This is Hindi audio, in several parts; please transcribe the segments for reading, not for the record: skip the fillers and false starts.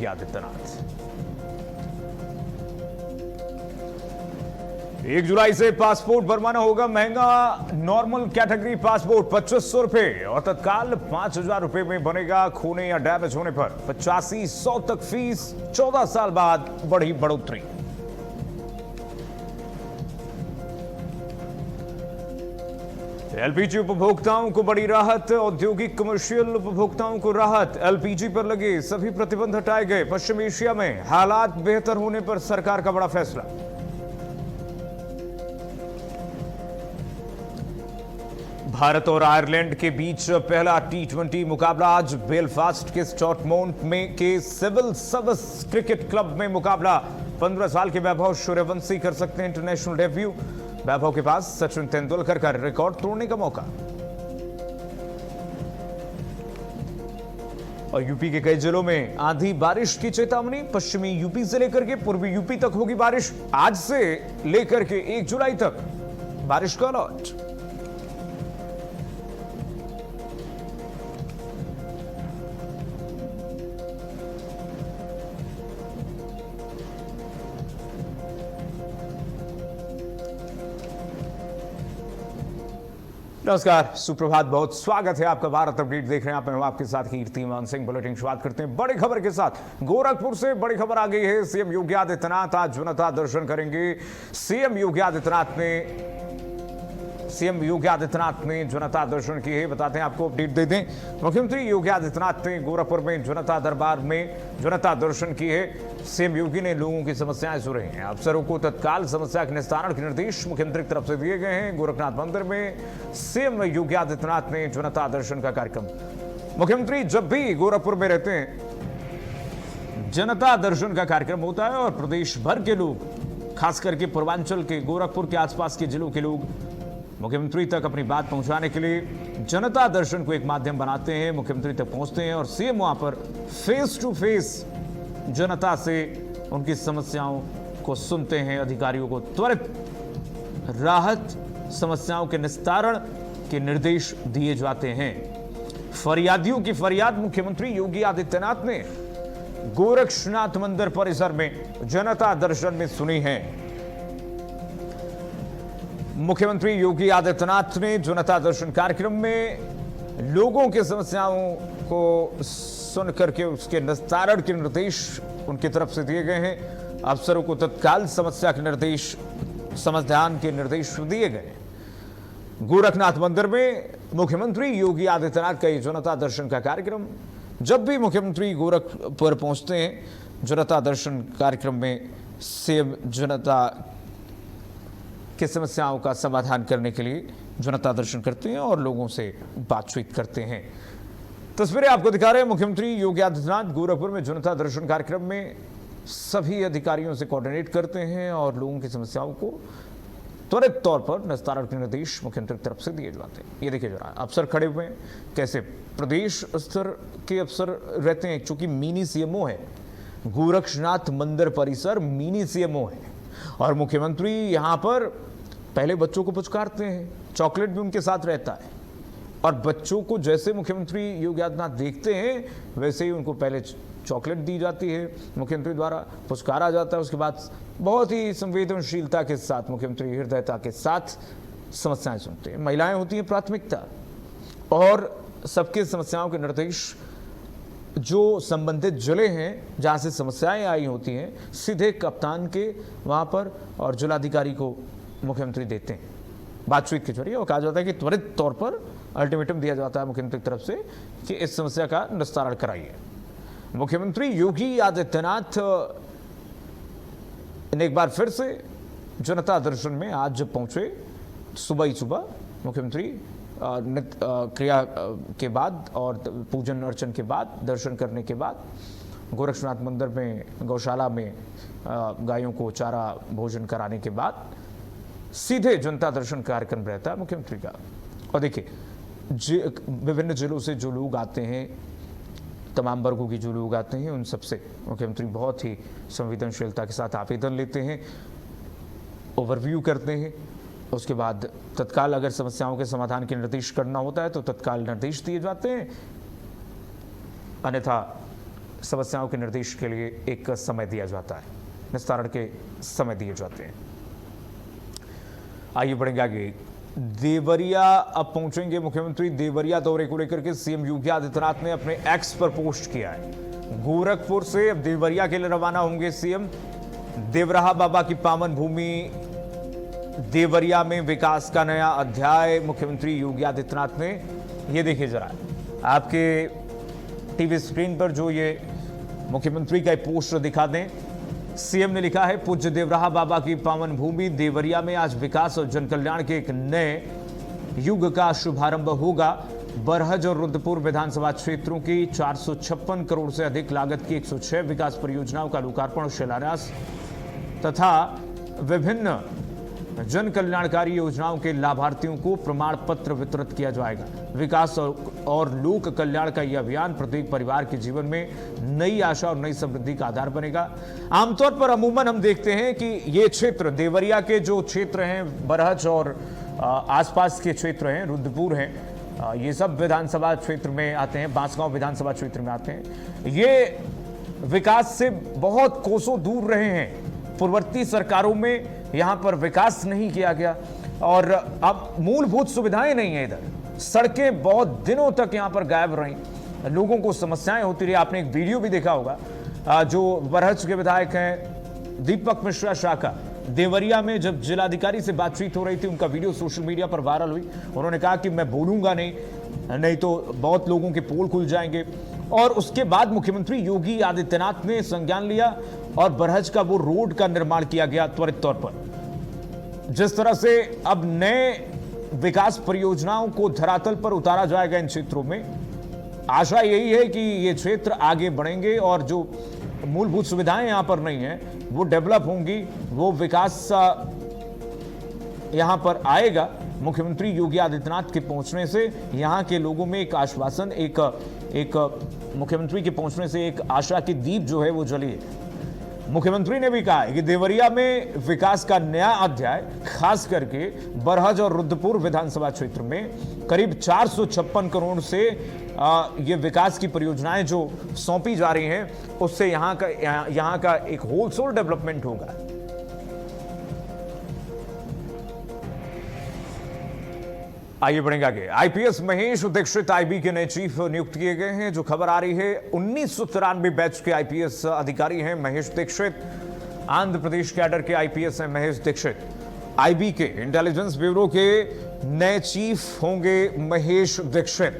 योगी आदित्यनाथ। 1 जुलाई से पासपोर्ट बनवाना होगा महंगा। नॉर्मल कैटेगरी पासपोर्ट 2500 रुपए और तत्काल 5000 रुपए में बनेगा। खोने या डैमेज होने पर 8500 तक फीस। 14 साल बाद बढ़ी बढ़ोतरी। एलपीजी उपभोक्ताओं को बड़ी राहत। औद्योगिक कमर्शियल उपभोक्ताओं को राहत। एलपीजी पर लगे सभी प्रतिबंध हटाए गए। पश्चिम एशिया में हालात बेहतर होने पर सरकार का बड़ा फैसला। भारत और आयरलैंड के बीच पहला T20 मुकाबला आज बेलफास्ट के स्टॉर्टमोंट में के सिविल सर्विस क्रिकेट क्लब में मुकाबला। 15 साल के वैभव सूर्यवंशी कर सकते हैं इंटरनेशनल डेब्यू। वैभव के पास सचिन तेंदुलकर का रिकॉर्ड तोड़ने का मौका। और यूपी के कई जिलों में आंधी बारिश की चेतावनी। पश्चिमी यूपी से लेकर के पूर्वी यूपी तक होगी बारिश। आज से लेकर के 1 जुलाई तक बारिश का अलर्ट। नमस्कार, सुप्रभात, बहुत स्वागत है आपका। भारत अपडेट देख रहे हैं आप। मैं आपके साथ कीर्तिमान सिंह। बुलेटिन शुरुआत करते हैं बड़ी खबर के साथ। गोरखपुर से बड़ी खबर आ गई है। सीएम योगी आदित्यनाथ आज जनता दर्शन करेंगे। सीएम योगी आदित्यनाथ ने जनता दर्शन की है। बताते हैं आपको, अपडेट दे दें। मुख्यमंत्री योगी आदित्यनाथ ने गोरखपुर में जनता दरबार में जनता दर्शन की है। सीएम योगी ने लोगों की समस्याएं सुनी हैं। अफसरों को तत्काल समस्या के निस्तारण के निर्देश मुख्यमंत्री की तरफ से दिए गए हैं। गोरखनाथ मंदिर में सीएम योगी आदित्यनाथ ने जनता दर्शन का कार्यक्रम। मुख्यमंत्री जब भी गोरखपुर में रहते हैं जनता दर्शन का कार्यक्रम होता है और प्रदेश भर के लोग, खास करके पूर्वांचल के, गोरखपुर के आसपास के जिलों के लोग मुख्यमंत्री तक अपनी बात पहुंचाने के लिए जनता दर्शन को एक माध्यम बनाते हैं। मुख्यमंत्री तक पहुंचते हैं और सीएम वहां पर फेस टू फेस जनता से उनकी समस्याओं को सुनते हैं। अधिकारियों को त्वरित राहत, समस्याओं के निस्तारण के निर्देश दिए जाते हैं। फरियादियों की फरियाद मुख्यमंत्री योगी आदित्यनाथ ने गोरक्षनाथ मंदिर परिसर में जनता दर्शन में सुनी है। मुख्यमंत्री योगी आदित्यनाथ ने जनता दर्शन कार्यक्रम में लोगों की समस्याओं को सुन करके उसके निस्तारण के निर्देश उनकी तरफ से दिए गए हैं। अफसरों को तत्काल समस्या के निर्देश, समाधान के निर्देश दिए गए। गोरखनाथ मंदिर में मुख्यमंत्री योगी आदित्यनाथ का जनता दर्शन का कार्यक्रम। जब भी मुख्यमंत्री गोरखपुर पहुंचते हैं जनता दर्शन कार्यक्रम में सीएम जनता की समस्याओं का समाधान करने के लिए जनता दर्शन करते हैं और लोगों से बातचीत करते हैं। तस्वीरें आपको दिखा रहे हैं। मुख्यमंत्री योगी आदित्यनाथ गोरखपुर में जनता दर्शन कार्यक्रम में सभी अधिकारियों से कोऑर्डिनेट करते हैं और लोगों की समस्याओं को त्वरित तौर पर निस्तारण के निर्देश मुख्यमंत्री की तरफ से दिए जाते हैं। ये देखिए जरा, अफसर खड़े हुए हैं, कैसे प्रदेश स्तर के अफसर रहते हैं। चूंकि मिनी सीएमओ है, गोरक्षनाथ मंदिर परिसर मिनी सीएमओ है और मुख्यमंत्री यहां पर पहले बच्चों को पुचकारते हैं। चॉकलेट भी उनके साथ रहता है और बच्चों को जैसे मुख्यमंत्री योगी आदित्यनाथ देखते हैं वैसे ही उनको पहले चॉकलेट दी जाती है, मुख्यमंत्री द्वारा पुचकारा जाता है। उसके बाद बहुत ही संवेदनशीलता के साथ, मुख्यमंत्री हृदयता के साथ समस्याएं सुनते हैं। महिलाएं होती हैं प्राथमिकता और सबके समस्याओं के निर्देश जो संबंधित जिले हैं जहां से समस्याएं आई होती हैं सीधे कप्तान के वहां पर और जिलाधिकारी को मुख्यमंत्री देते हैं बातचीत के जरिए। और कहा जाता है कि त्वरित तौर पर अल्टीमेटम दिया जाता है मुख्यमंत्री की तरफ से कि इस समस्या का निस्तारण कराइए। मुख्यमंत्री योगी आदित्यनाथ ने एक बार फिर से जनता दर्शन में आज जब पहुंचे, सुबह ही सुबह मुख्यमंत्री क्रिया के बाद और पूजन अर्चन के बाद, दर्शन करने के बाद गोरक्षनाथ मंदिर में गौशाला में गायों को चारा भोजन कराने के बाद सीधे जनता दर्शन कार्यक्रम रहता है मुख्यमंत्री का। और देखिए विभिन्न जिलों से जो लोग आते हैं, तमाम वर्गों के जो लोग आते हैं, उन सबसे मुख्यमंत्री बहुत ही संवेदनशीलता के साथ आवेदन लेते हैं, ओवरव्यू करते हैं। उसके बाद तत्काल अगर समस्याओं के समाधान के निर्देश करना होता है तो तत्काल निर्देश दिए जाते हैं, अन्यथा समस्याओं के निर्देश के लिए एक समय दिया जाता है, निस्तारण के समय दिए जाते हैं। आइए बढ़ेंगे आगे। देवरिया अब पहुंचेंगे मुख्यमंत्री। देवरिया दौरे को लेकर के सीएम योगी आदित्यनाथ ने अपने एक्स पर पोस्ट किया है। गोरखपुर से अब देवरिया के लिए रवाना होंगे सीएम। देवराहा बाबा की पावन भूमि देवरिया में विकास का नया अध्याय मुख्यमंत्री योगी आदित्यनाथ ने, ये देखिए जरा आपके टीवी स्क्रीन पर जो ये मुख्यमंत्री का पोस्टर दिखा दें। सीएम ने लिखा है, पूज्य देवराहा बाबा की पावन भूमि देवरिया में आज विकास और जनकल्याण के एक नए युग का शुभारंभ होगा। बरहज और रुद्रपुर विधानसभा क्षेत्रों की 456 करोड़ से अधिक लागत की 106 विकास परियोजनाओं का लोकार्पण और शिलान्यास तथा विभिन्न जन कल्याणकारी योजनाओं के लाभार्थियों को प्रमाण पत्र वितरित किया जाएगा। विकास और लोक कल्याण का यह अभियान प्रत्येक परिवार के जीवन में नई आशा और नई समृद्धि का आधार बनेगा। आमतौर पर अमूमन हम देखते हैं कि ये क्षेत्र देवरिया के जो क्षेत्र हैं, बरहज और आसपास के क्षेत्र हैं, रुद्रपुर हैं, ये सब विधानसभा क्षेत्र में आते हैं, बांसगांव विधानसभा क्षेत्र में आते हैं। ये विकास से बहुत कोसों दूर रहे हैं। पूर्ववर्ती सरकारों में यहां पर विकास नहीं किया गया और अब मूलभूत सुविधाएं नहीं है। इधर सड़कें बहुत दिनों तक यहां पर गायब रही, लोगों को समस्याएं होती रही। आपने एक वीडियो भी देखा होगा, जो बरहज के विधायक हैं दीपक मिश्रा शाखा, देवरिया में जब जिलाधिकारी से बातचीत हो रही थी, उनका वीडियो सोशल मीडिया पर वायरल हुई। उन्होंने कहा कि मैं बोलूंगा नहीं तो बहुत लोगों के पोल खुल जाएंगे। और उसके बाद मुख्यमंत्री योगी आदित्यनाथ ने संज्ञान लिया और बरहज का वो रोड का निर्माण किया गया त्वरित तौर पर। जिस तरह से अब नए विकास परियोजनाओं को धरातल पर उतारा जाएगा इन क्षेत्रों में, आशा यही है कि ये क्षेत्र आगे बढ़ेंगे और जो मूलभूत सुविधाएं यहां पर नहीं है वो डेवलप होंगी, वो विकास यहां पर आएगा। मुख्यमंत्री योगी आदित्यनाथ के पहुंचने से यहां के लोगों में एक आश्वासन, एक मुख्यमंत्री के पहुंचने से एक आशा की दीप जो है वो जली है। मुख्यमंत्री ने भी कहा है कि देवरिया में विकास का नया अध्याय, खास करके बरहज और रुद्रपुर विधानसभा क्षेत्र में करीब 456 करोड़ से ये विकास की परियोजनाएं जो सौंपी जा रही हैं, उससे यहां का एक होलसेल डेवलपमेंट होगा। आइए बढ़ेंगे आगे। आईपीएस महेश दीक्षित आईबी के नए चीफ नियुक्त किए गए हैं। जो खबर आ रही है, 1993 बैच के आईपीएस अधिकारी हैं महेश दीक्षित। आंध्र प्रदेश कैडर के आईपीएस हैं महेश दीक्षित। आईबी के इंटेलिजेंस ब्यूरो के नए चीफ होंगे महेश दीक्षित।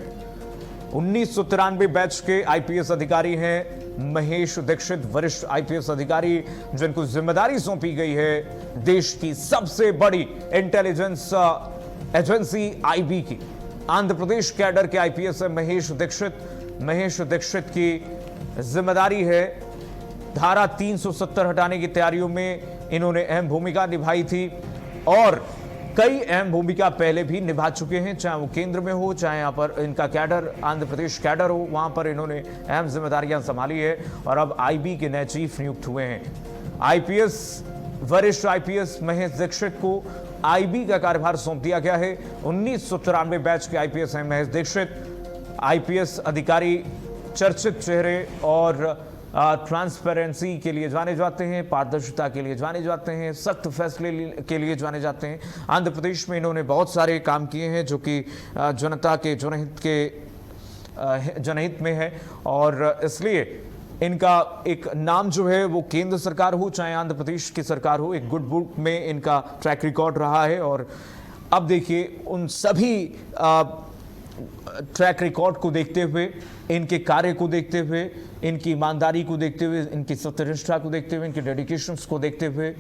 1993 बैच के आईपीएस अधिकारी हैं महेश दीक्षित, वरिष्ठ आईपीएस अधिकारी जिनको जिम्मेदारी सौंपी गई है देश की सबसे बड़ी इंटेलिजेंस एजेंसी आईबी की। आंध्र प्रदेश कैडर के आईपीएस है महेश दीक्षित। महेश दीक्षित की जिम्मेदारी है धारा 370 हटाने की तैयारियों में इन्होंने अहम भूमिका निभाई थी और कई अहम भूमिका पहले भी निभा चुके हैं, चाहे वो केंद्र में हो, चाहे यहां पर इनका कैडर आंध्र प्रदेश कैडर हो, वहां पर इन्होंने अहम जिम्मेदारियां संभाली है और अब आईबी के नए चीफ नियुक्त हुए हैं। आईपीएस वरिष्ठ आईपीएस महेश दीक्षित को आईबी का कार्यभार सौंप दिया गया है। 1993 बैच के आईपीएस हैं महेश दीक्षित। आईपीएस अधिकारी चर्चित चेहरे और ट्रांसपेरेंसी के लिए जाने जाते हैं, पारदर्शिता के लिए जाने जाते हैं, सख्त फैसले के लिए जाने जाते हैं। आंध्र प्रदेश में इन्होंने बहुत सारे काम किए हैं जो कि जनता के जनहित में है और इसलिए इनका एक नाम जो है वो केंद्र सरकार हो चाहे आंध्र प्रदेश की सरकार हो, एक गुड बुक में इनका ट्रैक रिकॉर्ड रहा है। और अब देखिए उन सभी ट्रैक रिकॉर्ड को देखते हुए, इनके कार्य को देखते हुए, इनकी ईमानदारी को देखते हुए, इनकी सत्यनिष्ठा को देखते हुए, इनके डेडिकेशंस को देखते हुए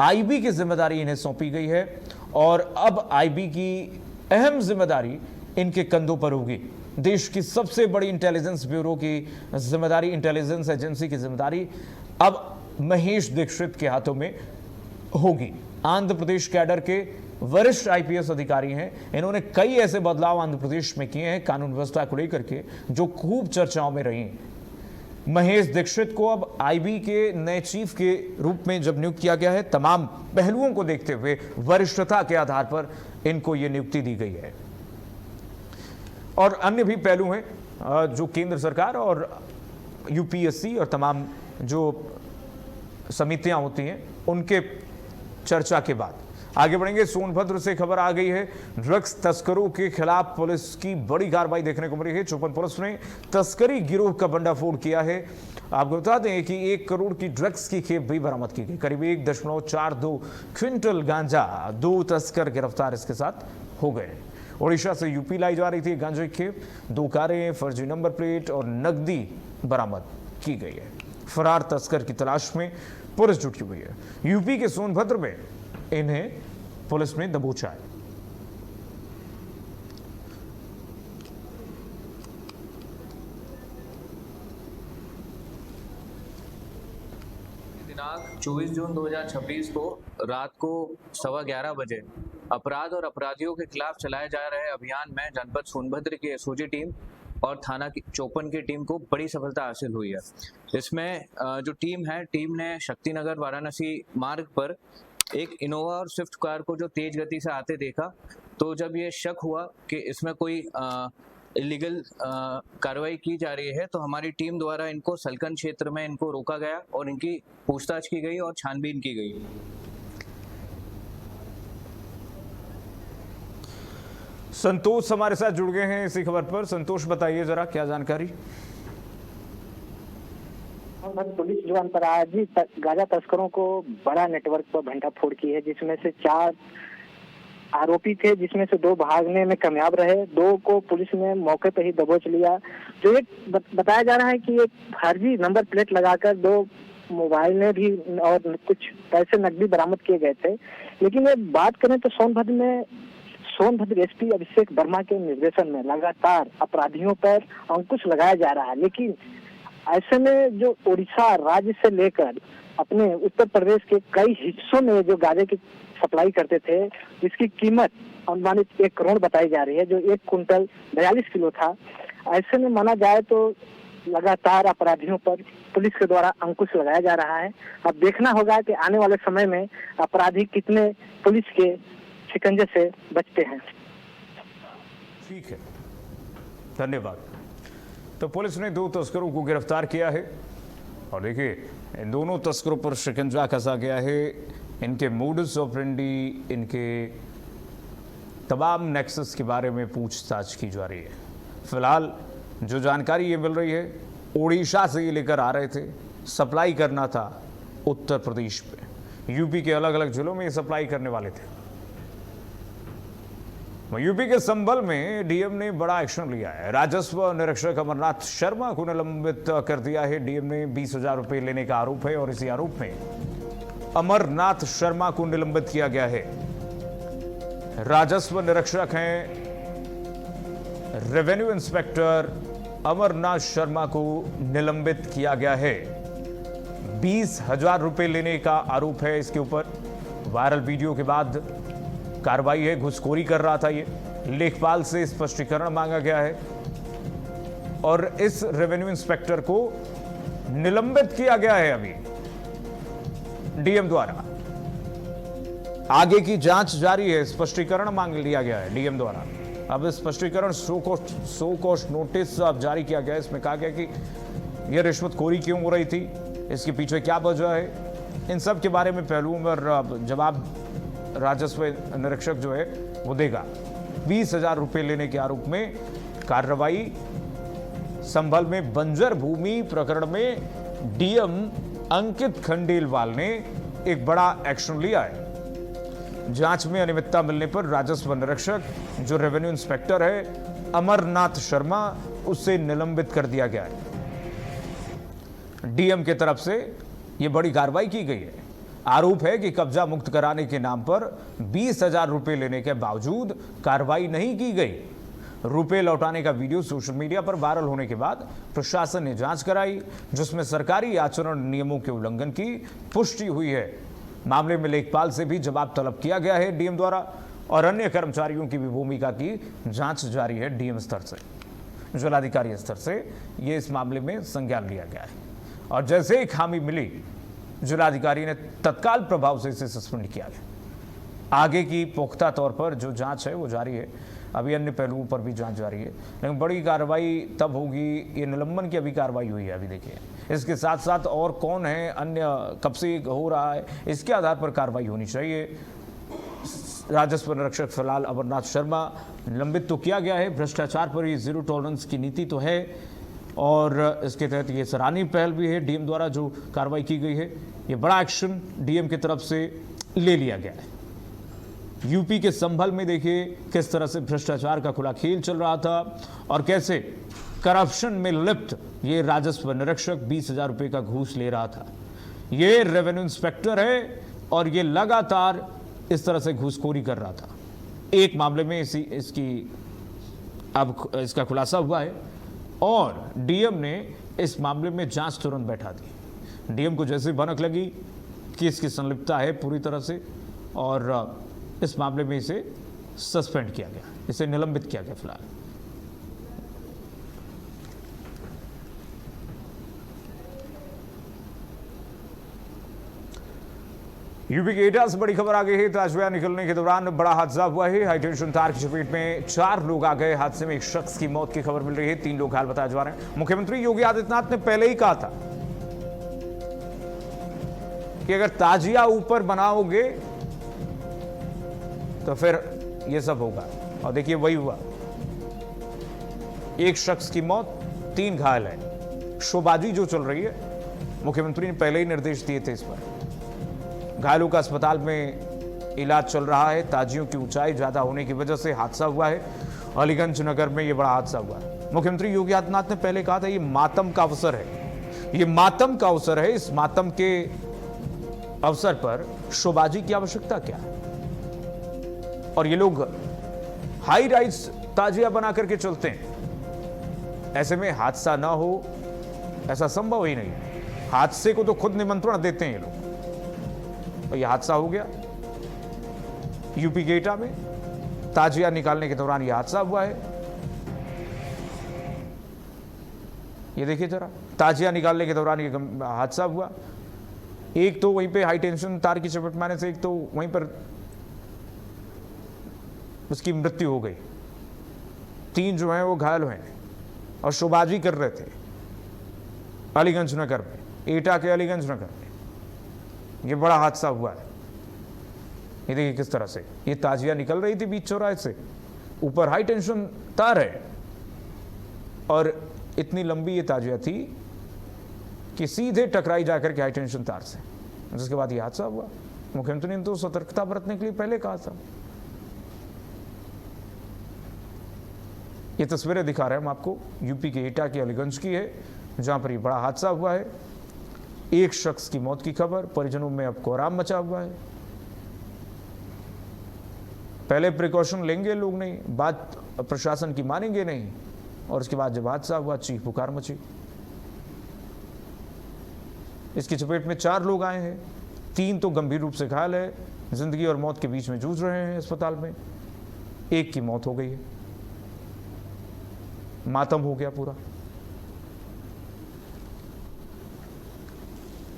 आईबी की जिम्मेदारी इन्हें सौंपी गई है और अब आईबी की अहम जिम्मेदारी इनके कंधों पर होगी। देश की सबसे बड़ी इंटेलिजेंस ब्यूरो की जिम्मेदारी, इंटेलिजेंस एजेंसी की जिम्मेदारी अब महेश दीक्षित के हाथों में होगी। आंध्र प्रदेश कैडर के वरिष्ठ आईपीएस अधिकारी हैं। इन्होंने कई ऐसे बदलाव आंध्र प्रदेश में किए हैं कानून व्यवस्था को लेकर के जो खूब चर्चाओं में रही हैं। महेश दीक्षित को अब आईबी के नए चीफ के रूप में जब नियुक्त किया गया है, तमाम पहलुओं को देखते हुए वरिष्ठता के आधार पर इनको यह नियुक्ति दी गई है। और अन्य भी पहलू हैं जो केंद्र सरकार और यूपीएससी और तमाम जो समितियां होती हैं उनके चर्चा के बाद आगे बढ़ेंगे। सोनभद्र से खबर आ गई है, ड्रग्स तस्करों के खिलाफ पुलिस की बड़ी कार्रवाई देखने को मिली है। चौपन पुलिस ने तस्करी गिरोह का भंडाफोड़ किया है। आपको बता दें कि 1 करोड़ की ड्रग्स की खेप भी बरामद की गई। करीब 1.42 क्विंटल गांजा, 2 तस्कर गिरफ्तार इसके साथ हो गए। ओडिशा से यूपी लाई जा रही थी गांजे की खेप, 2 कारें, फर्जी नंबर प्लेट और नकदी बरामद की गई है। फरार तस्कर की तलाश में पुलिस जुटी हुई है। यूपी के सोनभद्र में इन्हें पुलिस ने दबोचा है। दिनांक 24 जून 2026 को रात को 11:15 बजे अपराध और अपराधियों के खिलाफ चलाए जा रहे अभियान में जनपद सोनभद्र की एसओजी टीम और थाना की चौपन की टीम को बड़ी सफलता हासिल हुई है। इसमें जो टीम ने शक्तिनगर वाराणसी मार्ग पर एक इनोवा और स्विफ्ट कार को जो तेज गति से आते देखा, तो जब ये शक हुआ कि इसमें कोई इलीगल कार्रवाई की जा रही है, तो हमारी टीम द्वारा इनको सलकन क्षेत्र में इनको रोका गया और इनकी पूछताछ की गई और छानबीन की गई। संतोष हमारे साथ जुड़ गए हैं इसी खबर पर। संतोष, बताइए जरा क्या जानकारी। पुलिस जो अंतर्राज्यीय गांजा तस्करों को बड़ा नेटवर्क पर भंडाफोड़ की है, जिसमें से 4 आरोपी थे, जिसमें से 2 भागने में कामयाब रहे। 2 को पुलिस ने मौके पर ही दबोच लिया। जो एक बताया जा रहा है कि एक फर्जी नंबर प्लेट लगाकर 2 मोबाइल में भी और कुछ पैसे नकदी बरामद किए गए थे। लेकिन ये बात करें तो सोनभद्र एसपी अभिषेक वर्मा के निर्देशन में लगातार अपराधियों पर अंकुश लगाया जा रहा है। लेकिन ऐसे में जो उड़ीसा राज्य से लेकर अपने उत्तर प्रदेश के कई हिस्सों में जो गांजे की सप्लाई करते थे, जिसकी कीमत अनुमानित 1 करोड़ बताई जा रही है, जो 1 कुंटल 42 किलो था। ऐसे में माना जाए तो लगातार अपराधियों पर पुलिस के द्वारा अंकुश लगाया जा रहा है। अब देखना होगा कि आने वाले समय में अपराधी कितने पुलिस के शिकंजे से बचते हैं। ठीक है, धन्यवाद। तो पुलिस ने 2 तस्करों को गिरफ्तार किया है और देखिए इन दोनों तस्करों पर शिकंजा कसा गया है। इनके मोडस ऑपरेंडी, इनके तमाम नेक्सस के बारे में पूछताछ की जा रही है। फिलहाल जो जानकारी ये मिल रही है, ओडिशा से ये लेकर आ रहे थे, सप्लाई करना था उत्तर प्रदेश में, यूपी के अलग अलग जिलों में ये सप्लाई करने वाले थे। यूपी के संभल में डीएम ने बड़ा एक्शन लिया है। राजस्व निरीक्षक अमरनाथ शर्मा को निलंबित कर दिया है। डीएम ने 20,000 रुपए लेने का आरोप है और इसी आरोप में अमरनाथ शर्मा को निलंबित किया गया है। राजस्व निरीक्षक हैं रेवेन्यू इंस्पेक्टर अमरनाथ शर्मा को निलंबित किया गया है। 20,000 रुपए लेने का आरोप है इसके ऊपर। वायरल वीडियो के बाद कार्रवाई है। घुसखोरी कर रहा था ये, लेखपाल से स्पष्टीकरण मांगा गया है और इस रेवेन्यू इंस्पेक्टर को निलंबित किया गया है अभी डीएम द्वारा। आगे की जांच जारी है, स्पष्टीकरण मांग लिया गया है डीएम द्वारा। अब स्पष्टीकरण सो कॉस्ट नोटिस अब जारी किया गया है। इसमें कहा गया कि यह रिश्वतखोरी क्यों हो रही थी, इसके पीछे क्या वजह है, इन सब के बारे में पहलुओं पर जवाब राजस्व निरीक्षक जो है वो देगा। 20,000 रुपए लेने के आरोप में कार्रवाई। संभल में बंजर भूमि प्रकरण में डीएम अंकित खंडेलवाल ने एक बड़ा एक्शन लिया है। जांच में अनियमितता मिलने पर राजस्व निरीक्षक जो रेवेन्यू इंस्पेक्टर है अमरनाथ शर्मा, उससे निलंबित कर दिया गया है। डीएम की तरफ से यह बड़ी कार्रवाई की गई है। आरोप है कि कब्जा मुक्त कराने के नाम पर 20,000 रुपए लेने के बावजूद कार्रवाई नहीं की गई। रुपए लौटाने का वीडियो सोशल मीडिया पर वायरल होने के बाद प्रशासन ने जांच कराई, जिसमें सरकारी आचरण नियमों के उल्लंघन की पुष्टि हुई है। मामले में लेखपाल से भी जवाब तलब किया गया है डीएम द्वारा और अन्य कर्मचारियों की भी भूमिका की जांच जारी है। डीएम स्तर से, जिलाधिकारी स्तर से ये इस मामले में संज्ञान लिया गया है और जैसे ही खामी मिली जिलाधिकारी ने तत्काल प्रभाव से इसे सस्पेंड किया गया। आगे की पुख्ता तौर पर जो जांच है वो जारी है। अभी अन्य पहलुओं पर भी जांच जारी है, लेकिन बड़ी कार्रवाई तब होगी। ये निलंबन की अभी कार्रवाई हुई है, अभी देखिए। इसके साथ साथ और कौन है, अन्य कब से हो रहा है, इसके आधार पर कार्रवाई होनी चाहिए। राजस्व निरीक्षक फिलहाल अमरनाथ शर्मा निलंबित तो किया गया है। भ्रष्टाचार पर ये जीरो टॉलरेंस की नीति तो है और इसके तहत ये सराहनीय पहल भी है। डीएम द्वारा जो कार्रवाई की गई है, ये बड़ा एक्शन डीएम की तरफ से ले लिया गया है। यूपी के संभल में देखिए किस तरह से भ्रष्टाचार का खुला खेल चल रहा था और कैसे करप्शन में लिप्त ये राजस्व निरीक्षक 20,000 रुपये का घूस ले रहा था। ये रेवेन्यू इंस्पेक्टर है और ये लगातार इस तरह से घूसखोरी कर रहा था। एक मामले में इसकी अब इसका खुलासा हुआ है और डीएम ने इस मामले में जांच तुरंत बैठा दी। डीएम को जैसे भनक लगी कि इसकी संलिप्तता है पूरी तरह से और इस मामले में इसे सस्पेंड किया गया, इसे निलंबित किया गया फिलहाल। यूपी के एटा से बड़ी खबर आ गई है। ताजवा निकलने के दौरान बड़ा हादसा हुआ है। हाईटेंशन तार की चपेट में 4 लोग आ गए। हादसे में एक शख्स की मौत की खबर मिल रही है, 3 लोग घायल बताए जा रहे हैं। मुख्यमंत्री योगी आदित्यनाथ ने पहले ही कहा था कि अगर ताजिया ऊपर बनाओगे तो फिर यह सब होगा और देखिए वही हुआ। एक शख्स की मौत, 3 घायल है। शोबाजी जो चल रही है, मुख्यमंत्री ने पहले ही निर्देश दिए थे इस पर। घायलों का अस्पताल में इलाज चल रहा है। ताजियों की ऊंचाई ज्यादा होने की वजह से हादसा हुआ है। अलीगंज नगर में यह बड़ा हादसा हुआ है। मुख्यमंत्री योगी आदित्यनाथ ने पहले कहा था ये मातम का अवसर है, ये मातम का अवसर है। इस मातम के अवसर पर शोबाजी की आवश्यकता क्या है? और ये लोग हाई राइज ताजिया बना करके चलते हैं। ऐसे में हादसा ना हो ऐसा संभव ही नहीं। हादसे को तो खुद निमंत्रण देते हैं ये लोग। और यह हादसा हो गया यूपी के एटा में। ताजिया निकालने के दौरान यह हादसा हुआ है। ये देखिए जरा, ताजिया निकालने के दौरान यह हादसा हुआ। एक तो वहीं पे हाई टेंशन तार की चपेट में आने से एक तो वहीं पर उसकी मृत्यु हो गई। 3 जो हैं वो घायल हुए हैं और शोबाजी कर रहे थे अलीगंज नगर में, एटा के अलीगंज नगर में। ये बड़ा हादसा हुआ है। ये देखिए किस तरह से ये ताजिया निकल रही थी बीच चौराहे से। ऊपर हाई टेंशन तार है और इतनी लंबी ये ताजिया थी कि सीधे टकराई जाकर के हाई टेंशन तार से, जिसके बाद ये हादसा हुआ। मुख्यमंत्री ने तो सतर्कता बरतने के लिए पहले कहा था। ये तस्वीरें दिखा रहे हैं हम आपको, यूपी के एटा के अलीगंज की है, जहां पर ये बड़ा हादसा हुआ है। एक शख्स की मौत की खबर, परिजनों में अब कोहराम मचा हुआ है। पहले प्रिकॉशन लेंगे लोग नहीं, बात प्रशासन की मानेंगे नहीं, और उसके बाद जब हादसा हुआ चीख पुकार मची। इसकी चपेट में 4 लोग आए हैं, 3 तो गंभीर रूप से घायल है, जिंदगी और मौत के बीच में जूझ रहे हैं अस्पताल में। एक की मौत हो गई है। मातम हो गया पूरा।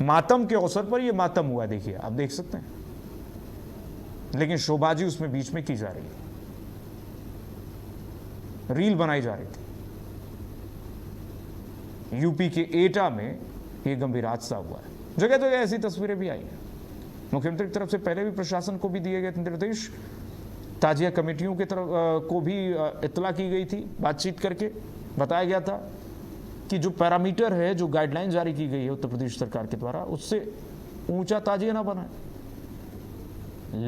मातम के अवसर पर यह मातम हुआ, देखिए आप देख सकते हैं, लेकिन शोबाजी उसमें बीच में की जा रही है, रील बनाई जा रही थी। यूपी के एटा में यह गंभीर हादसा हुआ है। जगह जगह ऐसी तस्वीरें भी आई हैं। मुख्यमंत्री की तरफ से पहले भी प्रशासन को भी दिए गए निर्देश, ताजिया कमेटियों की तरफ को भी इत्तला की गई थी। बातचीत करके बताया गया था कि जो पैरामीटर है, जो गाइडलाइन जारी की गई है उत्तर प्रदेश सरकार के द्वारा, उससे ऊंचा ताजिया ना बनाए,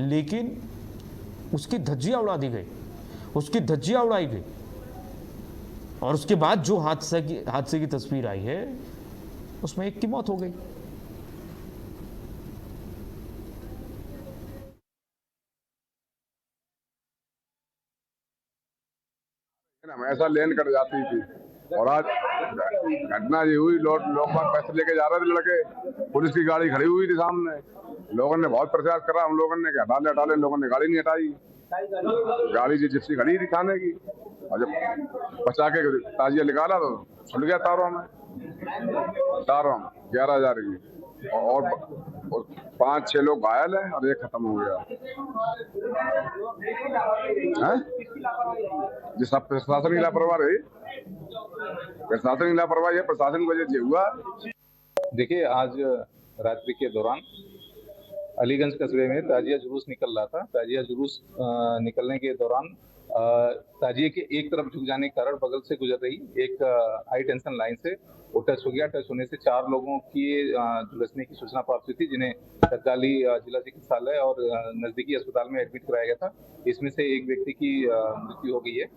लेकिन उसकी धज्जियां उड़ा दी गई, उसकी धज्जियां उड़ाई गई। और उसके बाद जो हादसे की तस्वीर आई है, उसमें एक की मौत हो गई। हमेशा लेन कट जाती थी और आज घटना ये हुई। लोग पैसे लेके जा रहे थे लड़के, पुलिस की गाड़ी खड़ी हुई थी सामने। लोगों ने बहुत प्रयास करा, हम लोगों ने हटा ले, लोगों ने गाड़ी नहीं हटाई। गाड़ी जिप्सी खड़ी थी थाने की, और जब बचा के ताजिया निकाला तो छुट गया तारों में 11,000 की। और और 5-6 लोग घायल हैं और एक खत्म हो गया है। जिस सब प्रशासन की लापरवाही रही, प्रशासन की लापरवाही है, प्रशासन की वजह से हुआ। देखिए, आज रात्रि के दौरान अलीगंज कस्बे में ताजिया जुलूस निकल रहा था। ताजिया जुलूस निकलने के दौरान ताजिए के एक तरफ झुक जाने के कारण बगल से गुजर रही एक हाई टेंशन लाइन से वो टच हो गया। टच होने से 4 लोगों की झुलसने की सूचना प्राप्त हुई थी, जिन्हें तत्काली जिला चिकित्सालय और नजदीकी अस्पताल में एडमिट कराया गया था। इसमें से एक व्यक्ति की मृत्यु हो गई है।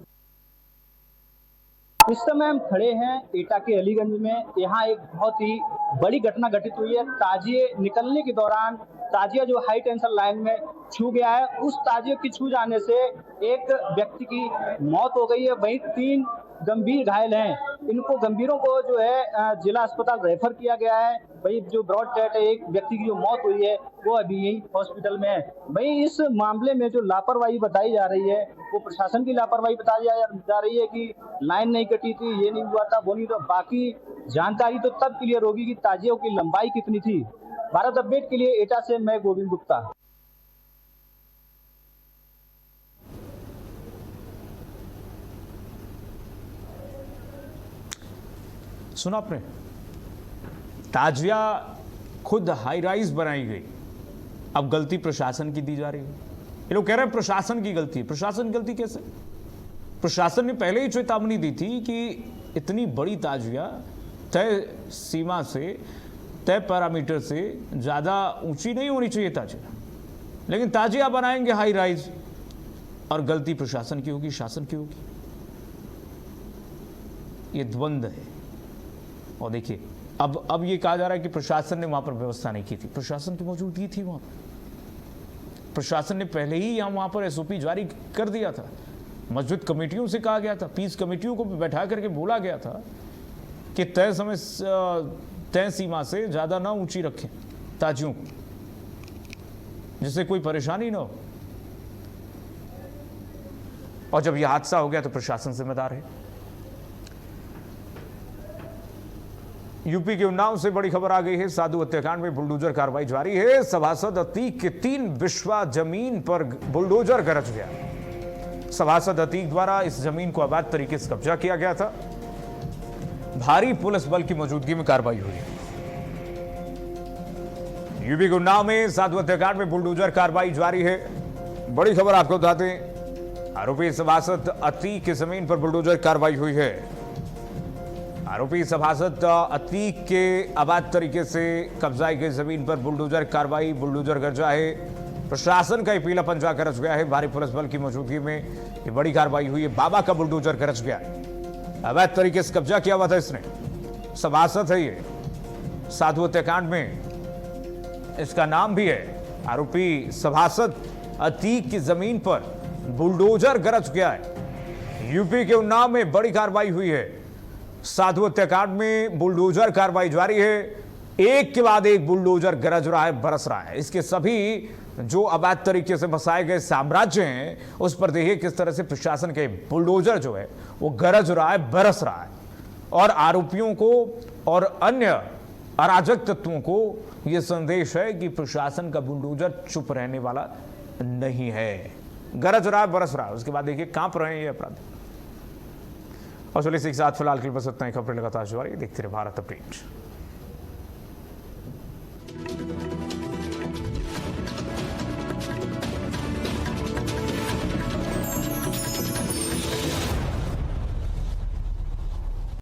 इस समय हम खड़े हैं एटा के अलीगंज में। यहाँ एक बहुत ही बड़ी घटना घटित हुई है। ताजिए निकलने के दौरान ताजिया जो हाई टेंशन लाइन में छू गया है, उस ताजिए की छू जाने से एक व्यक्ति की मौत हो गई है, वहीं 3 गंभीर घायल हैं। इनको गंभीरों को जो है जिला अस्पताल रेफर किया गया है। वहीं जो ब्रॉड डेथ है, एक व्यक्ति की जो मौत हुई है वो अभी यही हॉस्पिटल में है। वहीं इस मामले में जो लापरवाही बताई जा रही है वो प्रशासन की लापरवाही बताई जा रही है कि लाइन नहीं कटी थी, ये नहीं हुआ था, वो नहीं। तो बाकी जानकारी तो तब क्लियर होगी कि ताजियों की लंबाई कितनी थी। भारत अपडेट के लिए एटा से मैं गोविंद गुप्ता। सुना आपने, ताजिया खुद हाई राइज बनाई गई, अब गलती प्रशासन की दी जा रही है। ये लोग कह रहे हैं प्रशासन की गलती। प्रशासन की गलती कैसे? प्रशासन ने पहले ही चेतावनी दी थी कि इतनी बड़ी ताजिया तय सीमा से, तय पैरामीटर से ज़्यादा ऊंची नहीं होनी चाहिए ताजिया, लेकिन ताजिया बनाएंगे हाई राइज और गलती प्रशासन की होगी, शासन की होगी। ये द्वंद्व है। और देखिए, अब ये कहा जा रहा है कि प्रशासन ने वहां पर व्यवस्था नहीं की थी। प्रशासन की मौजूदगी थी वहां पर। प्रशासन ने पहले ही वहां पर एसओपी जारी कर दिया था। मस्जिद कमेटियों से कहा गया था, पीस कमेटियों को बैठा करके बोला गया था कि तय सीमा से ज्यादा ना ऊंची रखें ताजियों को, जिससे कोई परेशानी ना हो। और जब यह हादसा हो गया तो प्रशासन जिम्मेदार है। यूपी के उन्नाव से बड़ी खबर आ गई है। साधु हत्याकांड में बुलडोजर कार्रवाई जारी है। सभासद अतीक के 3 बिस्वा जमीन पर बुलडोजर गरज गया। सभासद अतीक द्वारा इस जमीन को अवैध तरीके से कब्जा किया गया था। भारी पुलिस बल की मौजूदगी में कार्रवाई हुई है। यूपी के उन्नाव में साधु हत्याकांड में बुलडोजर कार्रवाई जारी है। बड़ी खबर आपको बता दें, आरोपी सभासद अतीक की जमीन पर बुलडोजर कार्रवाई हुई है। आरोपी सभासद अतीक के अवैध तरीके से कब्जाई गई जमीन पर बुलडोजर कार्रवाई, बुलडोजर गरजा है। प्रशासन का पीला पंजा गरज गया है। भारी पुलिस बल की मौजूदगी में ये बड़ी कार्रवाई हुई है। बाबा का बुलडोजर गरज गया है। अवैध तरीके से कब्जा किया हुआ था इसने। सभासद है ये। साधु हत्याकांड में इसका नाम भी है। आरोपी सभासद अतीक की जमीन पर बुलडोजर गरज गया है। यूपी के उन्नाव में बड़ी कार्रवाई हुई है। साधु हत्याकांड में बुलडोजर कार्रवाई जारी है। एक के बाद एक बुलडोजर गरज रहा है, बरस रहा है। इसके सभी जो अवैध तरीके से बसाए गए साम्राज्य हैं, उस पर देखिए किस तरह से प्रशासन के बुलडोजर जो है वो गरज रहा है, बरस रहा है। और आरोपियों को और अन्य अराजक तत्वों को यह संदेश है कि प्रशासन का बुलडोजर चुप रहने वाला नहीं है। गरज रहा है, बरस रहा है। उसके बाद देखिए कांप रहे हैं ये अपराधी। और चलिए इसी के साथ फिलहाल के लिए बस इतना ही। खबरें लगातार जारी, देखते रहे भारत अपडेट।